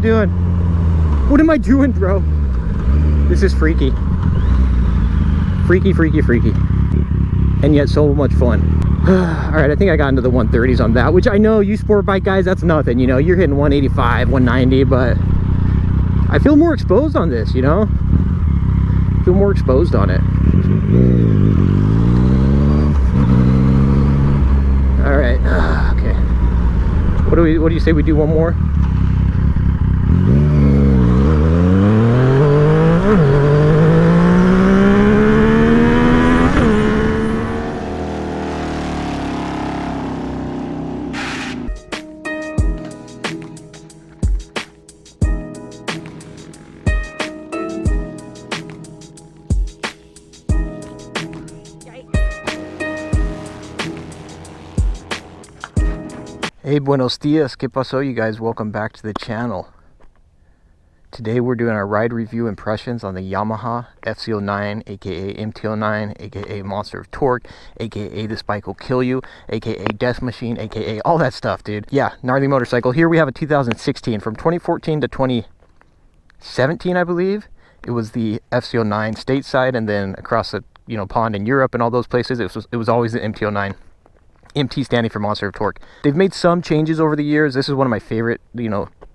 doing? What am I doing, bro? This is freaky. Freaky, freaky, freaky. And yet so much fun. All right, I think I got into the 130s on that, which I know you sport bike guys, that's nothing, you know, you're hitting 185, 190, but I feel more exposed on this, you know? I feel more exposed on it. All right, okay. What do you say we do one more? Hey, buenos dias, ¿qué pasó, you guys? Welcome back to the channel. Today we're doing our ride review impressions on the Yamaha FC09, aka MT-09, aka Monster of Torque, aka This Bike Will Kill You, aka Death Machine, aka all that stuff, dude. Yeah, gnarly motorcycle. Here we have a 2016. From 2014 to 2017, I believe, it was the FC09 stateside, and then across the pond in Europe and all those places, it was always the MT-09. MT standing for Monster of Torque. They've made some changes over the years. This is one of my favorite,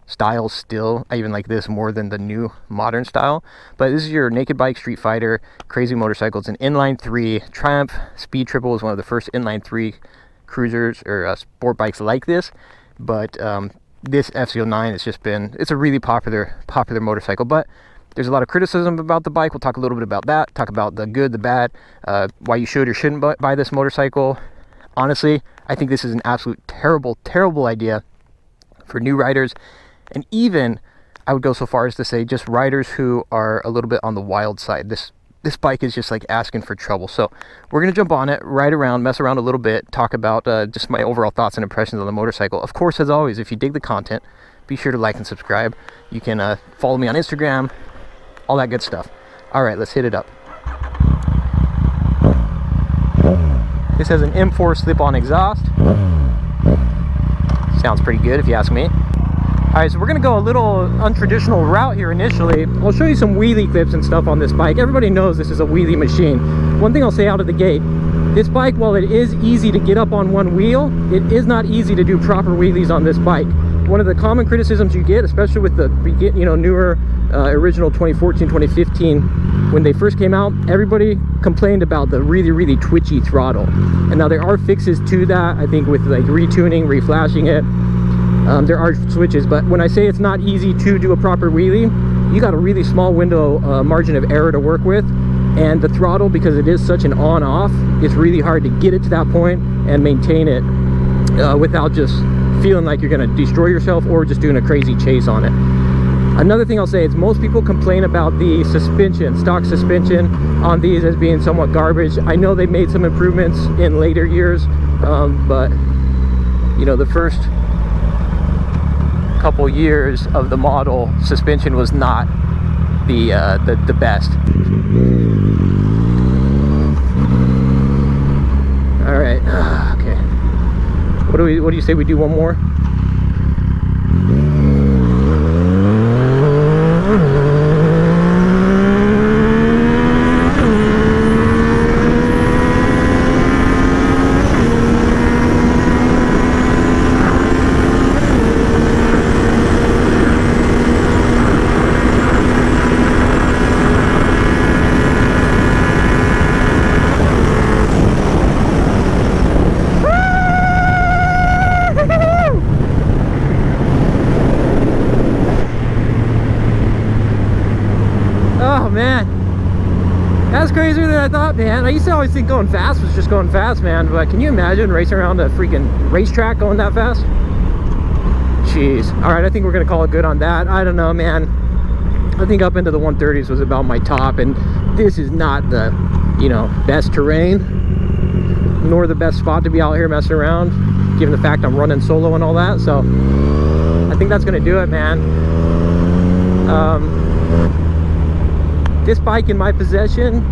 styles still. I even like this more than the new modern style. But this is your naked bike street fighter, crazy motorcycle. It's an inline 3. Triumph Speed Triple is one of the first inline 3 cruisers or sport bikes like this. But this FC09 has just been, it's a really popular motorcycle. But there's a lot of criticism about the bike. We'll talk a little bit about that. Talk about the good, the bad, why you should or shouldn't buy this motorcycle. Honestly, I think this is an absolute terrible idea for new riders, and even I would go so far as to say just riders who are a little bit on the wild side. This bike is just like asking for trouble. So we're gonna jump on it, ride around, mess around a little bit, talk about just my overall thoughts and impressions on the motorcycle. Of course, as always, if you dig the content, be sure to like and subscribe. You can follow me on Instagram, all that good stuff. All right, let's hit it up. This has an M4 slip-on exhaust. Sounds pretty good if you ask me. Alright, so we're going to go a little untraditional route here initially. I'll show you some wheelie clips and stuff on this bike. Everybody knows this is a wheelie machine. One thing I'll say out of the gate, this bike, while it is easy to get up on one wheel, it is not easy to do proper wheelies on this bike. One of the common criticisms you get, especially with the newer original 2014, 2015, when they first came out, everybody complained about the really twitchy throttle. And now there are fixes to that, I think, with like retuning, reflashing it. There are switches, but when I say it's not easy to do a proper wheelie, you got a really small window margin of error to work with. And the throttle, because it is such an on-off, it's really hard to get it to that point and maintain it without just feeling like you're going to destroy yourself or just doing a crazy chase on it. Another thing I'll say is most people complain about the suspension, stock suspension on these as being somewhat garbage. I know they made some improvements in later years, but the first couple years of the model, suspension was not the best. All right, okay. What do you say we do one more? That's crazier than I thought, man. I used to always think going fast was just going fast, man. But can you imagine racing around a freaking racetrack going that fast? Jeez. All right, I think we're gonna call it good on that. I don't know, man. I think up into the 130s was about my top, and this is not the, best terrain, nor the best spot to be out here messing around, given the fact I'm running solo and all that. So I think that's gonna do it, man. This bike in my possession,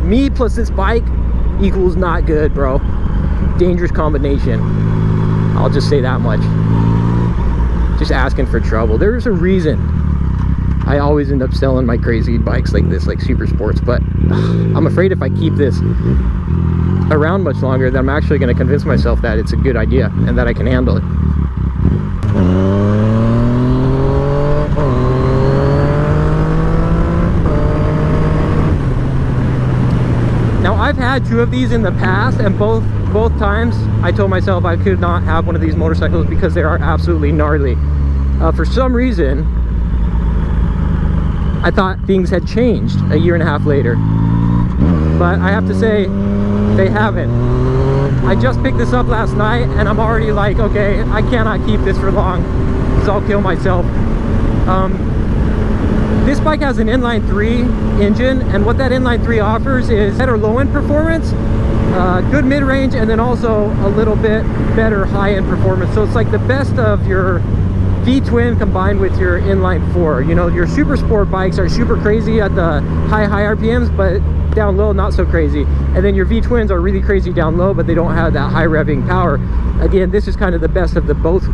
me plus this bike equals not good, bro. Dangerous combination. I'll just say that much. just asking for trouble. There's a reason I always end up selling my crazy bikes like this, like super sports, but I'm afraid if I keep this around much longer, that I'm actually going to convince myself that it's a good idea and that I can handle it. Now, I've had 2 of these in the past, and both times I told myself I could not have one of these motorcycles because they are absolutely gnarly. For some reason, I thought things had changed a year and a half later, but I have to say they haven't. I just picked this up last night and I'm already like, okay, I cannot keep this for long because I'll kill myself. This bike has an inline 3 engine, and what that inline 3 offers is better low-end performance, good mid-range, and then also a little bit better high-end performance. So it's like the best of your V-twin combined with your inline 4. You know, your super sport bikes are super crazy at the high RPMs, but down low not so crazy. And then your V-twins are really crazy down low, but they don't have that high revving power. Again, this is kind of the best of both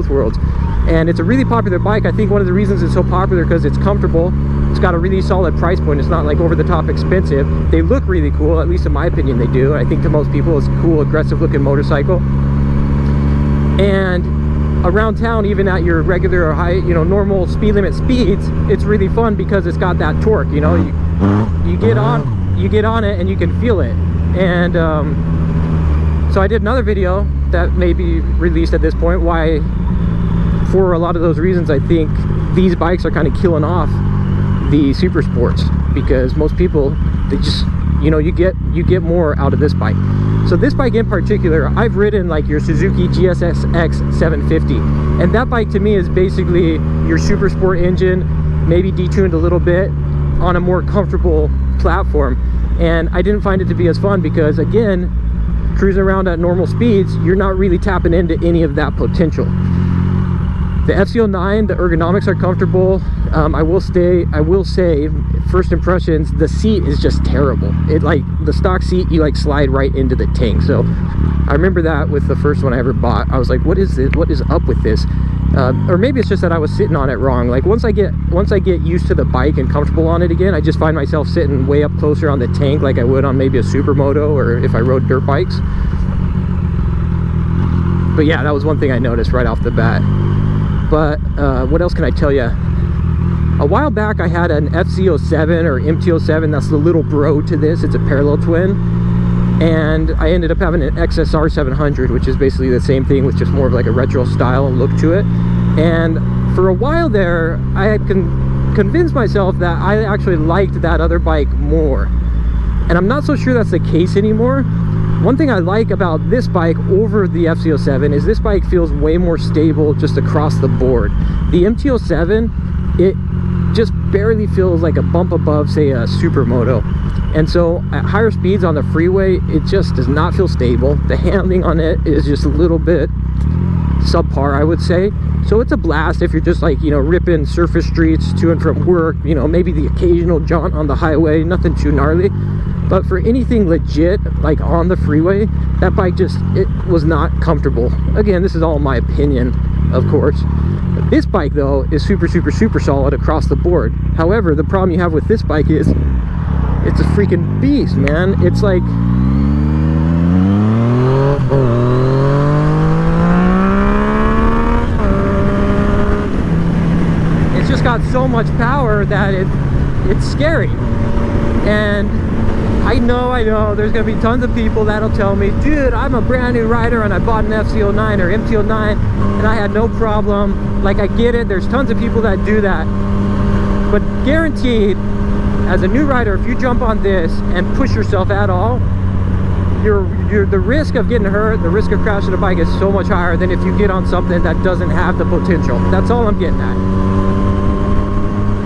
worlds. And it's a really popular bike. I think one of the reasons it's so popular because it's comfortable. It's got a really solid price point. It's not like over the top expensive. They look really cool, at least in my opinion they do. I think to most people it's a cool, aggressive looking motorcycle. And around town, even at your regular or high, you know, normal speed limit speeds, it's really fun because it's got that torque. You know, you get on it and you can feel it. And so I did another video that may be released at this point, why for a lot of those reasons I think these bikes are kind of killing off the super sports, because most people, they just, you know, you get more out of this bike. So this bike in particular, I've ridden like your Suzuki GSX 750, and that bike to me is basically your super sport engine, maybe detuned a little bit on a more comfortable platform. And I didn't find it to be as fun because, again, cruising around at normal speeds, you're not really tapping into any of that potential. The FC09, the ergonomics are comfortable. I will say, first impressions, the seat is just terrible. It, like, the stock seat, you like slide right into the tank. So I remember that with the first one I ever bought. I was like, what is this? What is up with this? Or maybe it's just that I was sitting on it wrong. Like once I get used to the bike and comfortable on it again, I just find myself sitting way up closer on the tank like I would on maybe a supermoto or if I rode dirt bikes. But yeah, that was one thing I noticed right off the bat. But what else can I tell you? A while back I had an FC07 or MT-07. That's the little bro to this. It's a parallel twin. And I ended up having an XSR 700, which is basically the same thing with just more of like a retro style look to it. And for a while there, I had convinced myself that I actually liked that other bike more. And I'm not so sure that's the case anymore. One thing I like about this bike over the FC07 is this bike feels way more stable just across the board. The MT-07, it just barely feels like a bump above, say, a supermoto. And so at higher speeds on the freeway, it just does not feel stable. The handling on it is just a little bit subpar, I would say. So it's a blast if you're just like, you know, ripping surface streets to and from work, you know, maybe the occasional jaunt on the highway, nothing too gnarly. But for anything legit, like on the freeway, that bike just, it was not comfortable. Again, this is all my opinion, of course. But this bike though is super, super, super solid across the board. However, the problem you have with this bike is it's a freaking beast, man. It's like, it's just got so much power that it's scary. And I know there's gonna be tons of people that'll tell me, dude, I'm a brand new rider and I bought an FC09 or MT-09 and I had no problem. Like, I get it, there's tons of people that do that, but guaranteed, as a new rider, if you jump on this and push yourself at all, the risk of getting hurt, the risk of crashing a bike is so much higher than if you get on something that doesn't have the potential. That's all I'm getting at.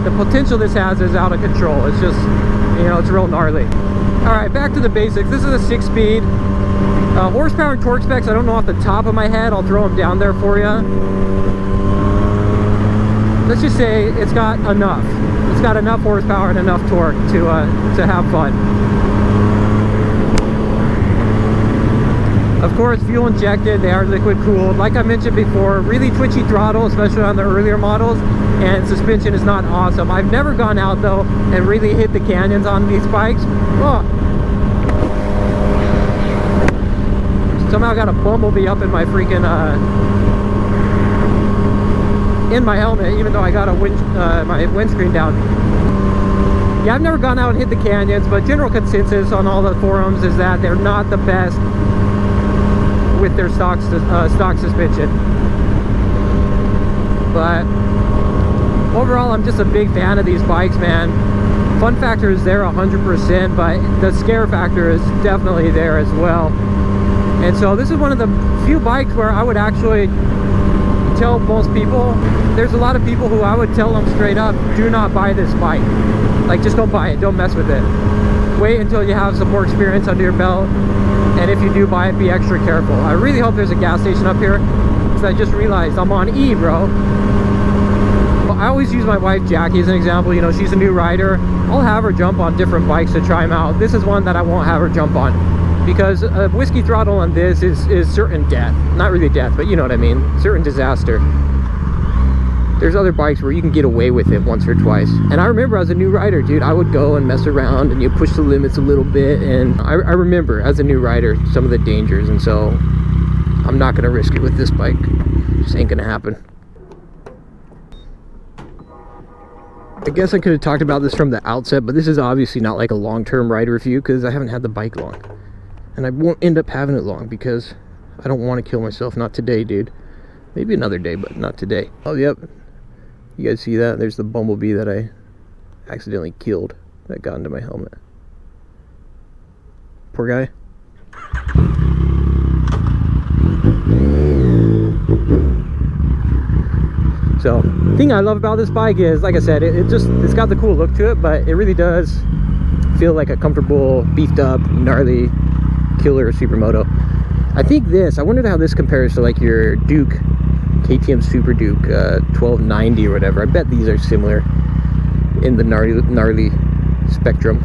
The potential this has is out of control. It's just, you know, it's real gnarly. All right, back to the basics. This is a 6-speed. Horsepower and torque specs, I don't know off the top of my head. I'll throw them down there for you. Let's just say it's got enough. It's got enough horsepower and enough torque to have fun. Of course, fuel injected, they are liquid cooled. Like I mentioned before, really twitchy throttle, especially on the earlier models, and suspension is not awesome. I've never gone out though and really hit the canyons on these bikes. Oh. Somehow got a bumblebee up in my freaking in my helmet, even though I got a my windscreen down. Yeah, I've never gone out and hit the canyons, but general consensus on all the forums is that they're not the best with their stock suspension. But overall, I'm just a big fan of these bikes, man. Fun factor is there 100%, but the scare factor is definitely there as well. And so this is one of the few bikes where I would actually tell most people, there's a lot of people who I would tell them straight up, do not buy this bike. Like, just don't buy it, don't mess with it. Wait until you have some more experience under your belt, and if you do buy it, be extra careful. I really hope there's a gas station up here, because I just realized I'm on E, bro. I always use my wife Jackie as an example. You know, she's a new rider. I'll have her jump on different bikes to try them out. This is one that I won't have her jump on, because a whiskey throttle on this is certain death. Not really death, but you know what I mean, certain disaster. There's other bikes where you can get away with it once or twice. And I remember as a new rider, dude, I would go and mess around and you push the limits a little bit. And I remember as a new rider some of the dangers, and so I'm not gonna risk it with this bike. Just ain't gonna happen. I guess I could have talked about this from the outset, but this is obviously not like a long-term ride review because I haven't had the bike long. And I won't end up having it long because I don't want to kill myself. Not today, dude. Maybe another day, but not today. Oh, yep. You guys see that? There's the bumblebee that I accidentally killed that got into my helmet. Poor guy. So, the thing I love about this bike is, like I said, it's got the cool look to it, but it really does feel like a comfortable, beefed up, gnarly killer supermoto. I think I wondered how this compares to like your Duke, KTM Super Duke 1290 or whatever. I bet these are similar in the gnarly spectrum.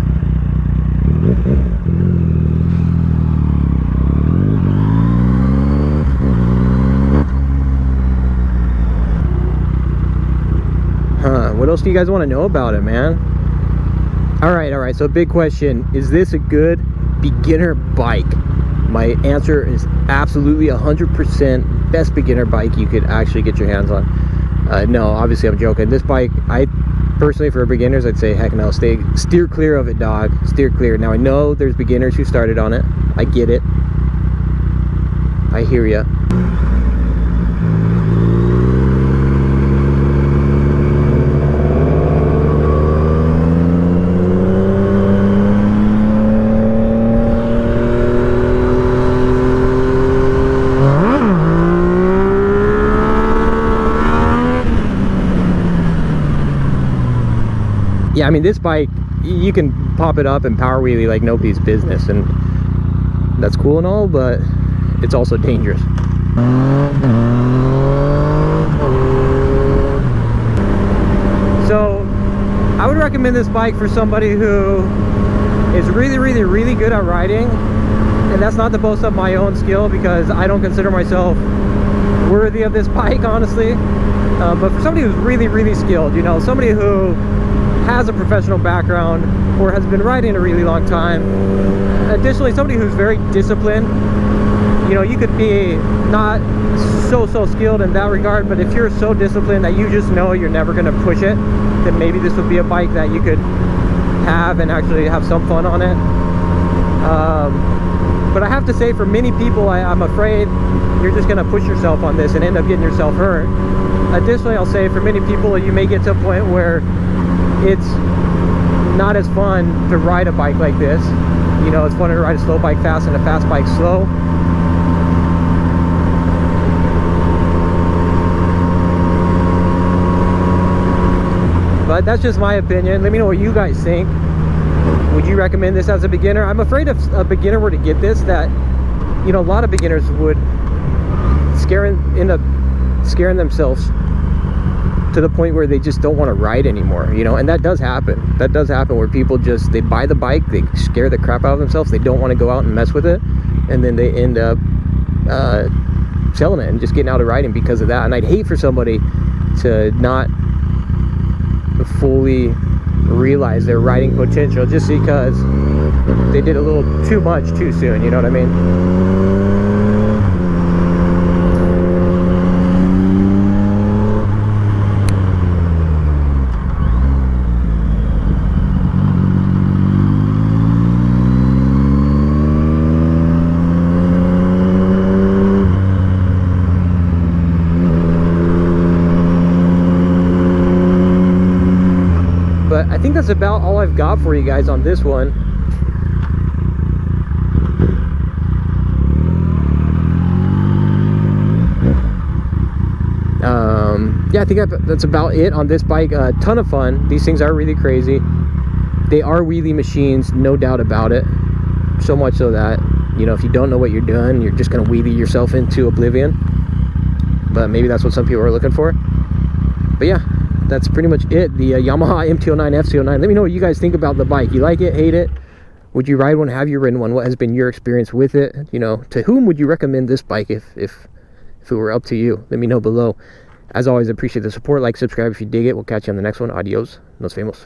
What else do you guys want to know about it, man? All right, so big question, is this a good beginner bike? My answer is absolutely 100% best beginner bike you could actually get your hands on. No, obviously I'm joking. This bike, I personally, for beginners, I'd say heck no, steer clear of it, dog. Steer clear. Now I know there's beginners who started on it. I get it. I hear ya. Yeah, I mean, this bike, you can pop it up and power wheelie like nobody's business, and that's cool and all, but it's also dangerous. So I would recommend this bike for somebody who is really good at riding, and that's not to boast of my own skill, because I don't consider myself worthy of this bike, honestly, but for somebody who's really skilled, you know, somebody who has a professional background or has been riding a really long time. Additionally, somebody who's very disciplined. You know, you could be not so skilled in that regard, but if you're so disciplined that you just know you're never going to push it, then maybe this would be a bike that you could have and actually have some fun on it. But I have to say, for many people, I'm afraid you're just going to push yourself on this and end up getting yourself hurt. Additionally, I'll say for many people, you may get to a point where it's not as fun to ride a bike like this. You know, it's fun to ride a slow bike fast and a fast bike slow. But that's just my opinion. Let me know what you guys think. Would you recommend this as a beginner? I'm afraid if a beginner were to get this, that, you know, a lot of beginners would end up scaring themselves to the point where they just don't want to ride anymore, you know. And that does happen. That does happen, where people just, they buy the bike, they scare the crap out of themselves, they don't want to go out and mess with it, and then they end up selling it and just getting out of riding because of that. And I'd hate for somebody to not fully realize their riding potential just because they did a little too much too soon, you know what I mean? But I think that's about all I've got for you guys on this one. Yeah, I think that's about it on this bike. A ton of fun. These things are really crazy. They are wheelie machines, no doubt about it. So much so that, you know, if you don't know what you're doing, you're just going to wheelie yourself into oblivion. But maybe that's what some people are looking for. But yeah, that's pretty much it. The Yamaha MT-09 FC09. Let me know what you guys think about the bike. You like it, hate it? Would you ride one? Have you ridden one? What has been your experience with it? You know, to whom would you recommend this bike if it were up to you? Let me know below. As always, I appreciate the support. Like, subscribe if you dig it. We'll catch you on the next one. Adios. Nos vemos.